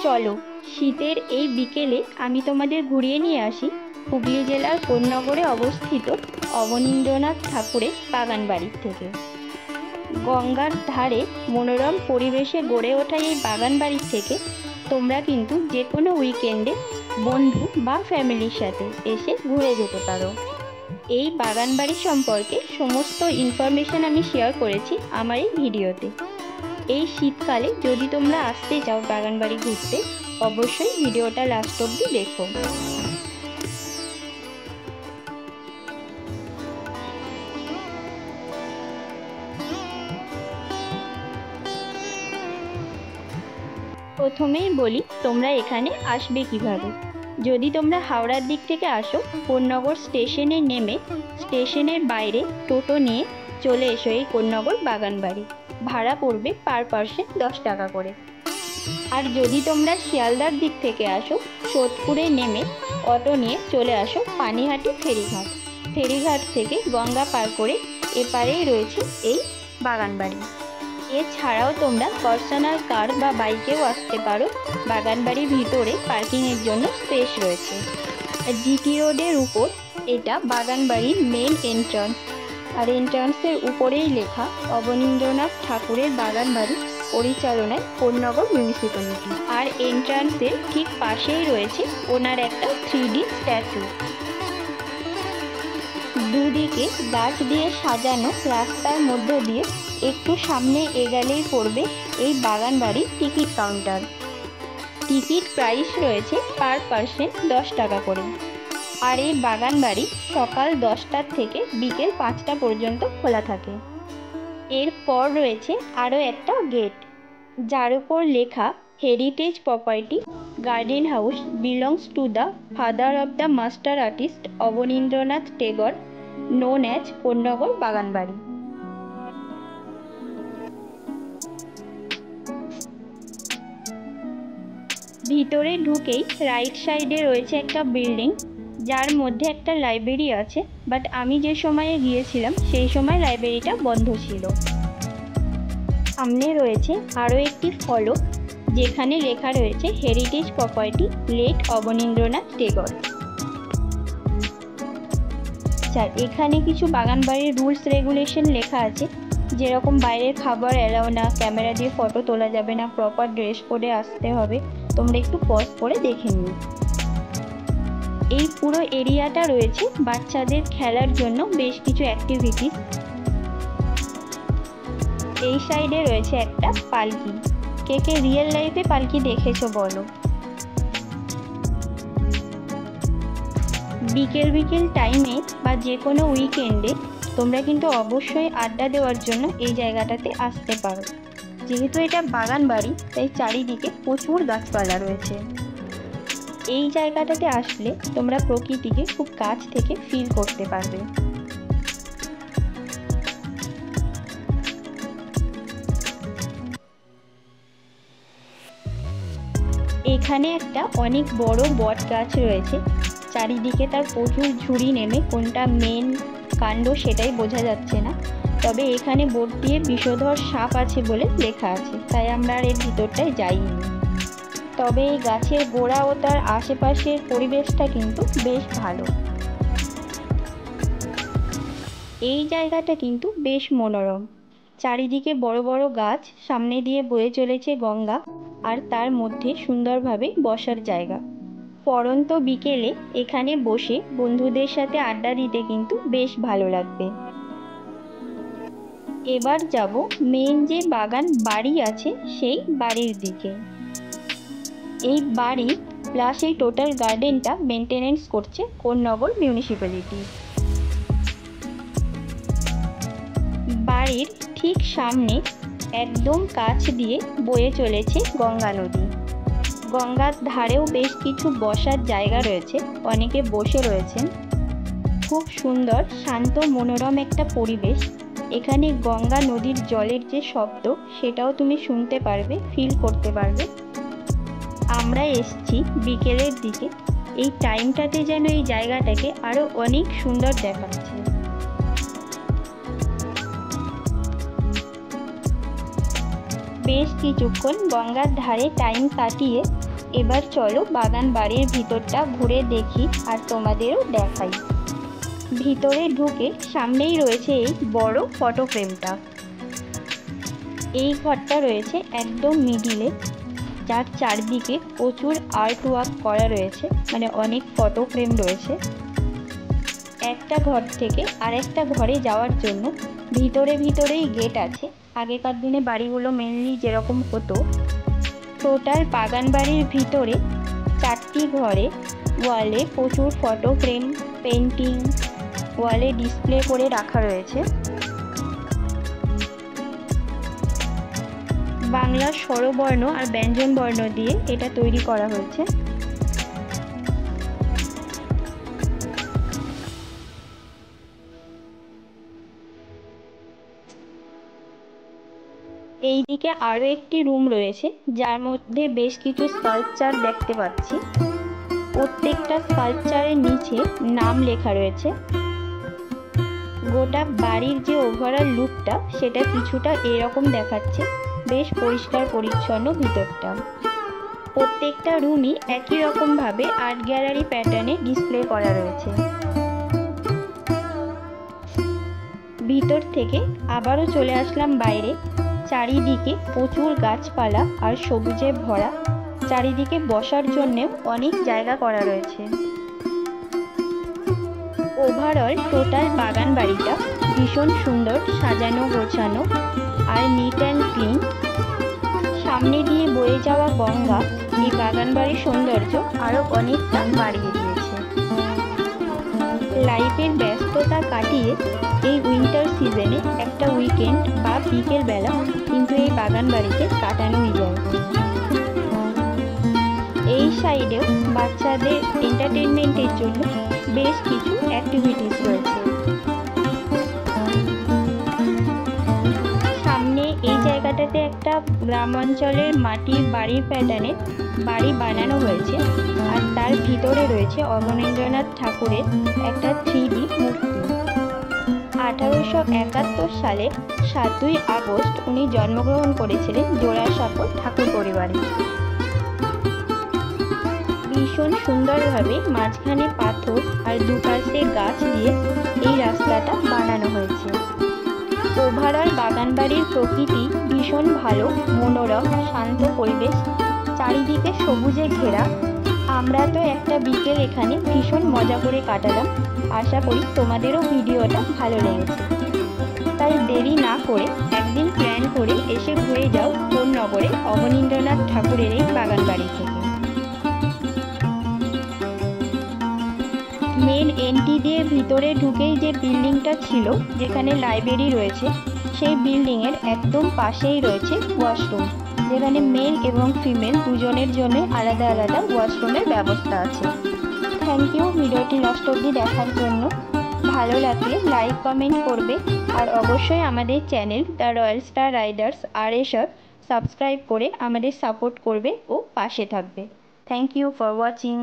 চলো শীতের এই বিকেলে আমি তোমাদের ঘুরিয়ে নিয়ে আসি হুগলি জেলার কোন্নগরে অবস্থিত অবনীন্দ্রনাথ ঠাকুরের বাগান বাড়ির থেকে। গঙ্গার ধারে মনোরম পরিবেশে গড়ে ওঠা এই বাগান বাড়ির থেকে তোমরা কিন্তু যে কোনো উইকেন্ডে বন্ধু বা ফ্যামিলির সাথে এসে ঘুরে যেতে পারো। এই বাগান বাড়ি সম্পর্কে সমস্ত ইনফরমেশন আমি শেয়ার করেছি আমার এই ভিডিওতে। এই শীতকালে যদি তোমরা আসতে চাও বাগান বাড়ি ঘুরতে, অবশ্যই ভিডিওটা লাস্ট অবধি দেখো। প্রথমেই বলি তোমরা এখানে আসবে কিভাবে। যদি তোমরা হাওড়ার দিক থেকে আসো, কোন্নগর স্টেশনে নেমে স্টেশনের বাইরে টোটো নিয়ে চলে এসো এই কোন্নগর বাগান বাড়ি। ভাড়া পড়বে পার পার্সন 10 টাকা করে। আর যদি তোমরা শিয়ালদার দিক থেকে আসো, সোদপুরে নেমে অটো নিয়ে চলে আসো পানিহাটি ফেরিঘাট। ফেরিঘাট থেকে গঙ্গা পার করে এপারেই রয়েছে এই বাগান বাড়ি। এছাড়াও তোমরা পার্সোনাল কার বা বাইকেও আসতে পারো। বাগান বাড়ির ভিতরে পার্কিংয়ের জন্য স্পেস রয়েছে। জিটি রোডের উপর এটা বাগান বাড়ির মেন এন্ট্রান্স। আর এন্ট্রান্সের উপরেই লেখা অবনীন্দ্রনাথ ঠাকুরের বাগান বাড়ি পরিচালনায় কোন্নগর মিউনিসিপ্যালিটি। আর এন্ট্রান্সের ঠিক পাশেই রয়েছে ওনার একটা 3D স্ট্যাচু। দুদিকে গাছ দিয়ে সাজানো রাস্তার মধ্য দিয়ে একটু সামনে এগোলেই পড়বে এই বাগান বাড়ির টিকিট কাউন্টার। টিকিট প্রাইস রয়েছে পার পার্সন 10 টাকা করে। আর এই বাগান বাড়ি সকাল 10টার থেকে বিকেল 5টা পর্যন্ত খোলা থাকে। এরপর রয়েছে আরও একটা গেট, যার উপর লেখা heritage property garden house belongs to the father of the master artist Abanindranath Tagore known as Konnagar বাগান বাড়ি। ভিতরে ঢুকেই রাইট সাইডে রয়েছে একটা বিল্ডিং, যার মধ্যে একটা লাইব্রেরি আছে। বাট আমি যে সময়ে গিয়েছিলাম সেই সময় লাইব্রেরিটা বন্ধ ছিল। সামনে রয়েছে আরও একটি ফলক, যেখানে লেখা রয়েছে heritage property late Abanindranath Tagore. আচ্ছা, এখানে কিছু বাগান বাড়ির রুলস রেগুলেশন লেখা আছে, যেরকম বাইরের খাবার এলাও না, ক্যামেরা দিয়ে ফটো তোলা যাবে না, প্রপার ড্রেস কোডে আসতে হবে। তোমরা একটু পজ করে দেখে নিও। এই পুরো এরিয়াটা রয়েছে বাচ্চাদের খেলার জন্য বেশ কিছু অ্যাক্টিভিটিস। এই সাইডে রয়েছে একটা পালকি। কে কে রিয়েল লাইফে পালকি দেখেছো বলো। বিকেল টাইমে বা যে কোনো উইকেন্ডে তোমরা কিন্তু অবশ্যই আড্ডা দেওয়ার জন্য এই জায়গাটাতে আসতে পারো। যেহেতু এটা বাগান বাড়ি, তাই চারিদিকে প্রচুর গাছপালা রয়েছে। এই জায়গাটাতে আসলে তোমরা প্রকৃতিকে খুব কাছ থেকে ফিল করতে পারবে। এখানে একটা অনেক বড় বট গাছ রয়েছে। চারিদিকে তার প্রচুর ঝুড়ি নেমে কোনটা মেন কাণ্ড সেটাই বোঝা যাচ্ছে না। তবে এখানে বোর্ড দিয়ে বিষধর সাপ আছে বলে লেখা আছে, তাই আমরা আর এর ভিতরটায় যাইনি। তবে এই গাছের গোড়া ও তার আশেপাশের পরিবেশটা কিন্তু বেশ ভালো। এই জায়গাটা কিন্তু বেশ মনোরম। চারিদিকে বড় বড় গাছ, সামনে দিয়ে বয়ে চলেছে গঙ্গা, আর তার মধ্যে সুন্দরভাবে বসার জায়গা। পড়ন্ত বিকেলে এখানে বসে বন্ধুদের সাথে আড্ডা দিতে কিন্তু বেশ ভালো লাগবে। এবার যাব মেন যে বাগান বাড়ি আছে সেই বাড়ির দিকে। এই বাড়ি প্লাস এই টোটাল গার্ডেনটা মেনটেনেন্স করছে কোন্নগর মিউনিসিপ্যালিটি। বাড়ির ঠিক সামনে একদম কাছ দিয়ে বয়ে চলেছে গঙ্গা নদী। গঙ্গার ধারেও বেশ কিছু বসার জায়গা রয়েছে, অনেকে বসে রয়েছেন। খুব সুন্দর শান্ত মনোরম একটা পরিবেশ। এখানে গঙ্গা নদীর জলের যে শব্দ সেটাও তুমি শুনতে পারবে, ফিল করতে পারবে। আমরা এসছি বিকেলের দিকে, এই টাইমটাতে যেন এই জায়গাটাকে আরও অনেক সুন্দর দেখাচ্ছে। বেশ কিছুক্ষণ গঙ্গার ধারে টাইম কাটিয়ে এবার চলো বাগান বাড়ির ভিতরটা ঘুরে দেখি আর তোমাদেরও দেখাই। ভিতরে ঢুকে সামনেই রয়েছে এই বড় ফটো ফ্রেমটা। এই ঘরটা রয়েছে একদম মিডিলে, যার চারদিকে প্রচুর আর্ট ওয়ার্ক করা রয়েছে, মানে অনেক ফটো ফ্রেম রয়েছে। একটা ঘর থেকে আরেকটা ঘরে যাওয়ার জন্য ভিতরেই গেট আছে। আগেকার দিনে বাড়িগুলো মেনলি যেরকম হতো। টোটাল বাগান বাড়ির ভিতরে 4টি ঘরে ওয়ালে প্রচুর ফটো ফ্রেম, পেন্টিং ওয়ালে ডিসপ্লে করে রাখা রয়েছে। বাংলার স্বরবর্ণ আর ব্যঞ্জন বর্ণ দিয়ে এটা তৈরি করা হয়েছে। এইদিকে আরো একটি রুম রয়েছে, যার মধ্যে বেশ কিছু স্কাল্পচার দেখতে পাচ্ছি। প্রত্যেকটা স্কাল্পচারের নিচে নাম লেখা রয়েছে। গোটা বাড়ির যে ওভারঅল লুকটা সেটা কিছুটা এরকম দেখাচ্ছে। বেশ পরিষ্কার পরিচ্ছন্ন ভিতরটা। প্রত্যেকটা রুমই একই রকম ভাবে আর্ট গ্যালারি প্যাটার্নে ডিসপ্লে করা রয়েছে। ভিতর থেকে আবারও চলে আসলাম বাইরে। চারিদিকে প্রচুর গাছপালা আর সবুজে ভরা। চারিদিকে বসার জন্যেও অনেক জায়গা করা রয়েছে। ওভারঅল টোটাল বাগান বাড়িটা ভীষণ সুন্দর, সাজানো গোছানো আর নিট অ্যান্ড ক্লিন। সামনে দিয়ে বয়ে যাওয়া গঙ্গা এই বাগান বাড়ির সৌন্দর্য আরও অনেকটা বাড়িয়ে দিয়েছে। লাইফের ব্যস্ততা কাটিয়ে এই উইন্টার সিজনে একটা উইকেন্ড বা বিকেল বেলা কিন্তু এই বাগান বাড়িতে কাটানোই যায়। এই সাইডেও বাচ্চাদের এন্টারটেনমেন্টের জন্য বেশ কিছু অ্যাক্টিভিটিস রয়েছে। সামনে এই জায়গাটাতে একটা গ্রামাঞ্চলের মাটির বাড়ির প্যাটার্নে বাড়ি বানানো হয়েছে, আর তার ভিতরে রয়েছে অবনীন্দ্রনাথ ঠাকুরের একটা 3D মূর্তি। 1871 সালে 7ই আগস্ট উনি জন্মগ্রহণ করেছিলেন জোড়াসাঁকোর ঠাকুর পরিবারে। ভীষণ সুন্দরভাবে মাঝখানে পাথর আর দুপাশে গাছ দিয়ে এই রাস্তাটা বানানো হয়েছে। ওভারঅল বাগানবাড়ির প্রকৃতি ভীষণ ভালো, মনোরম, শান্ত পরিবেশ, চারিদিকে সবুজে ঘেরা। আমরা তো একটা বিকেল এখানে ভীষণ মজা করে কাটালাম। আশা করি তোমাদেরও ভিডিওটা ভালো লেগেছে। তাই দেরি না করে একদিন প্ল্যান করে এসে ঘুরে যাও কোন্নগরে অবনীন্দ্রনাথ ঠাকুরের এই বাগান বাড়ি থেকে। মেন এন্ট্রি দিয়ে ভিতরে ঢুকেই যে বিল্ডিংটা ছিল, যেখানে লাইব্রেরি রয়েছে, সেই বিল্ডিংয়ের একদম পাশেই রয়েছে ওয়াশরুম, যেখানে মেল এবং ফিমেল দুজনের জন্য আলাদা আলাদা ওয়াশরুমের ব্যবস্থা আছে। থ্যাংক ইউ ভিডিওটি লাস্ট অবধি দেখার জন্য। ভালো লাগলে লাইক কমেন্ট করবে, আর অবশ্যই আমাদের channel the royal star riders RSR subscribe করে আমাদের সাপোর্ট করবে ও পাশে থাকবে। Thank you for watching.